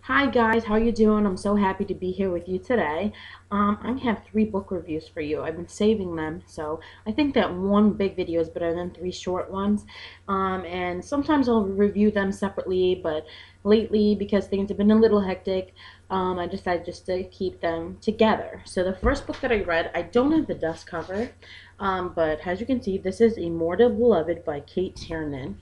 Hi guys, how you doing? I'm so happy to be here with you today. I have three book reviews for you. I've been saving them, so I think that one big video is better than three short ones. And sometimes I'll review them separately, but lately, because things have been a little hectic, I decided just to keep them together. So the first book that I read, I don't have the dust cover, but as you can see, this is Immortal Beloved by Cate Tiernan.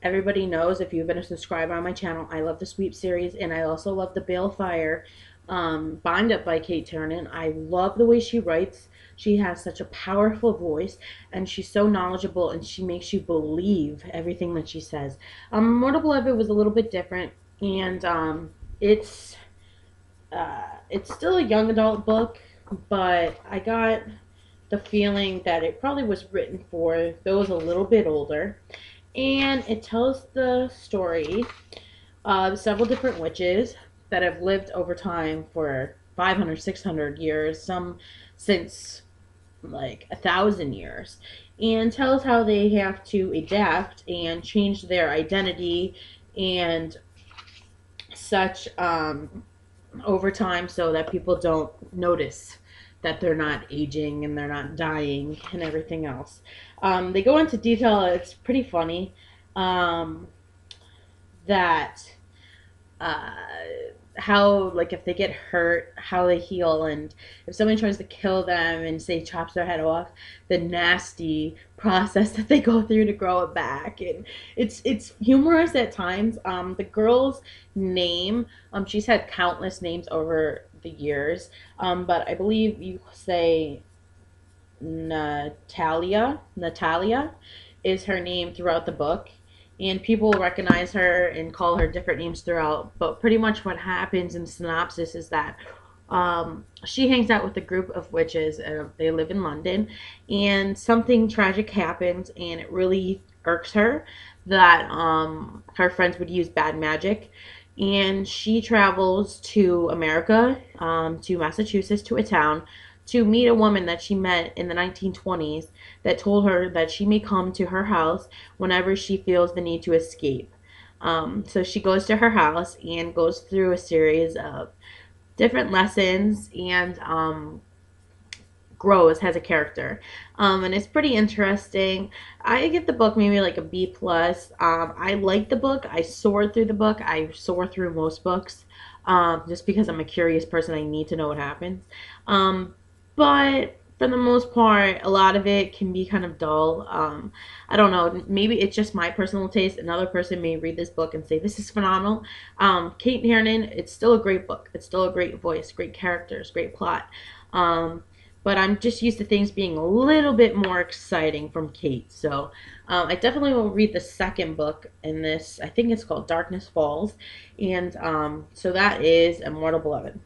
Everybody knows, if you've been a subscriber on my channel, I love the Sweep series, and I also love the Balefire Bind Up by Cate Tiernan. I love the way she writes. She has such a powerful voice, and she's so knowledgeable, and she makes you believe everything that she says. Immortal Beloved was a little bit different, and it's it's still a young adult book, but I got the feeling that it probably was written for those a little bit older. And it tells the story of several different witches that have lived over time for 500, 600 years, some since like 1,000 years, and tells how they have to adapt and change their identity and such over time so that people don't notice that they're not aging and they're not dying and everything else. They go into detail. It's pretty funny that uh, how, like, if they get hurt, how they heal, and if someone tries to kill them and say chops their head off, the nasty process that they go through to grow it back. And it's humorous at times. The girl's name, she's had countless names over the years, but I believe you say Natalia is her name throughout the book, and people recognize her and call her different names throughout. But pretty much what happens in the synopsis is that she hangs out with a group of witches. They live in London, and something tragic happens, and it really irks her that her friends would use bad magic. And she travels to America, to Massachusetts, to a town, to meet a woman that she met in the 1920s that told her that she may come to her house whenever she feels the need to escape. So she goes to her house and goes through a series of different lessons and grows as a character. And it's pretty interesting. I give the book maybe like a B plus. I like the book. I soared through the book. I soar through most books, just because I'm a curious person. I need to know what happens. But for the most part, a lot of it can be kind of dull. I don't know. Maybe it's just my personal taste. Another person may read this book and say, this is phenomenal. Cate Tiernan, it's still a great book. It's still a great voice, great characters, great plot. But I'm just used to things being a little bit more exciting from Cate. So I definitely will read the second book in this. I think it's called Darkness Falls. And so that is Immortal Beloved.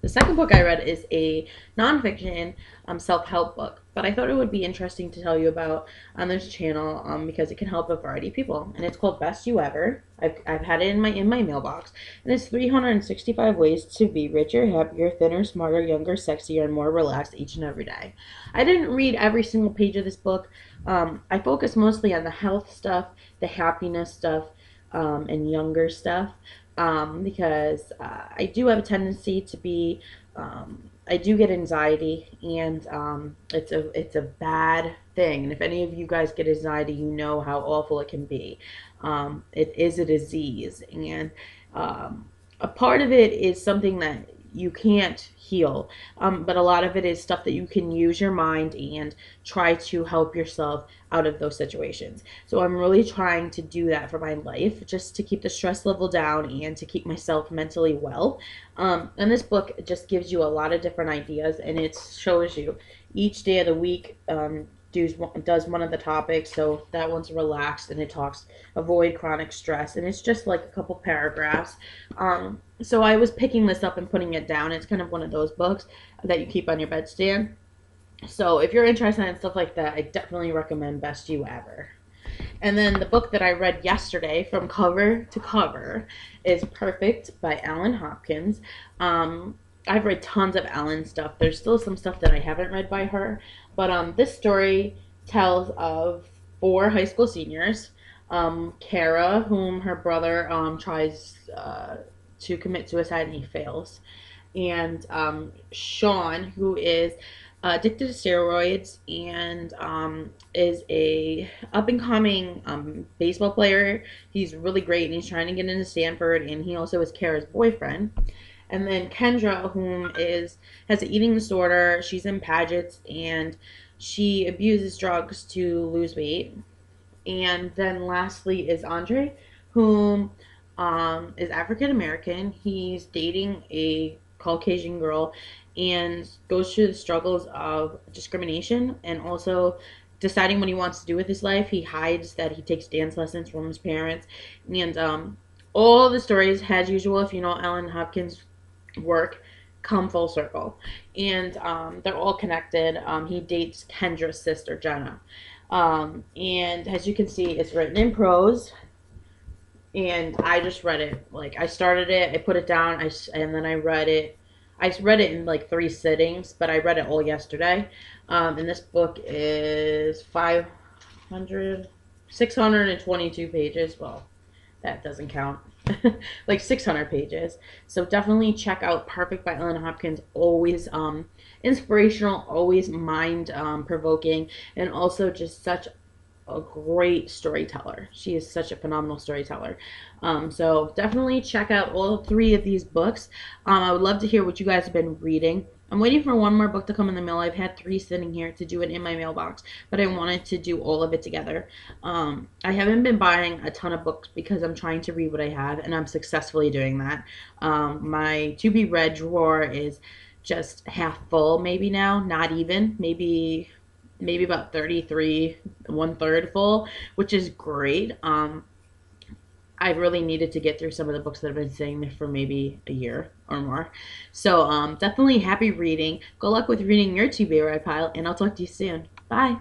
The second book I read is a nonfiction self-help book, but I thought it would be interesting to tell you about on this channel, because it can help a variety of people. And it's called Best You Ever. I've had it in my mailbox, and it's 365 ways to be richer, happier, thinner, smarter, younger, sexier, and more relaxed each and every day. I didn't read every single page of this book. I focus mostly on the health stuff, the happiness stuff, and younger stuff. Because I do have a tendency to be, I do get anxiety, and it's a bad thing. And if any of you guys get anxiety, you know how awful it can be. It is a disease, and a part of it is something that you can't heal, but a lot of it is stuff that you can use your mind and try to help yourself out of those situations. So I'm really trying to do that for my life, just to keep the stress level down and to keep myself mentally well. And this book just gives you a lot of different ideas, and it shows you each day of the week, does one of the topics. So that one's relaxed, and it talks avoid chronic stress, and it's just like a couple paragraphs. So I was picking this up and putting it down. It's kind of one of those books that you keep on your bedstand. So if you're interested in stuff like that, I definitely recommend Best You Ever. And then the book that I read yesterday from cover to cover is Perfect by Hopkins. I've read tons of Ellen stuff. There's still some stuff that I haven't read by her. But this story tells of four high school seniors Kara, whom her brother tries to commit suicide and he fails, and Sean, who is addicted to steroids and is a up and coming baseball player. He's really great and he's trying to get into Stanford, and he also is Kara's boyfriend. And then Kendra, whom is has an eating disorder. She's in pageants and she abuses drugs to lose weight. And then lastly is Andre, whom is African American. He's dating a Caucasian girl and goes through the struggles of discrimination and also deciding what he wants to do with his life. He hides that he takes dance lessons from his parents. And all the stories, as usual, if you know Ellen Hopkins' work, come full circle. And they're all connected. He dates Kendra's sister, Jenna. And as you can see, it's written in prose. And I just read it. Like, I started it, I put it down, and then I read it. I read it in like 3 sittings, but I read it all yesterday. And this book is 622 pages. Well, that doesn't count. Like 600 pages. So definitely check out Perfect by Ellen Hopkins. Always inspirational, always mind provoking, and also just such a great storyteller. She is such a phenomenal storyteller. So definitely check out all 3 of these books. I would love to hear what you guys have been reading. I'm waiting for one more book to come in the mail. I've had 3 sitting here to do it in my mailbox, but I wanted to do all of it together. I haven't been buying a ton of books because I'm trying to read what I have, and I'm successfully doing that. My to be read drawer is just half full, maybe now, not even, maybe about 33, 1/3 full, which is great. I really needed to get through some of the books that have been sitting there for maybe a year or more. So definitely happy reading. Good luck with reading your to be read pile, and I'll talk to you soon. Bye.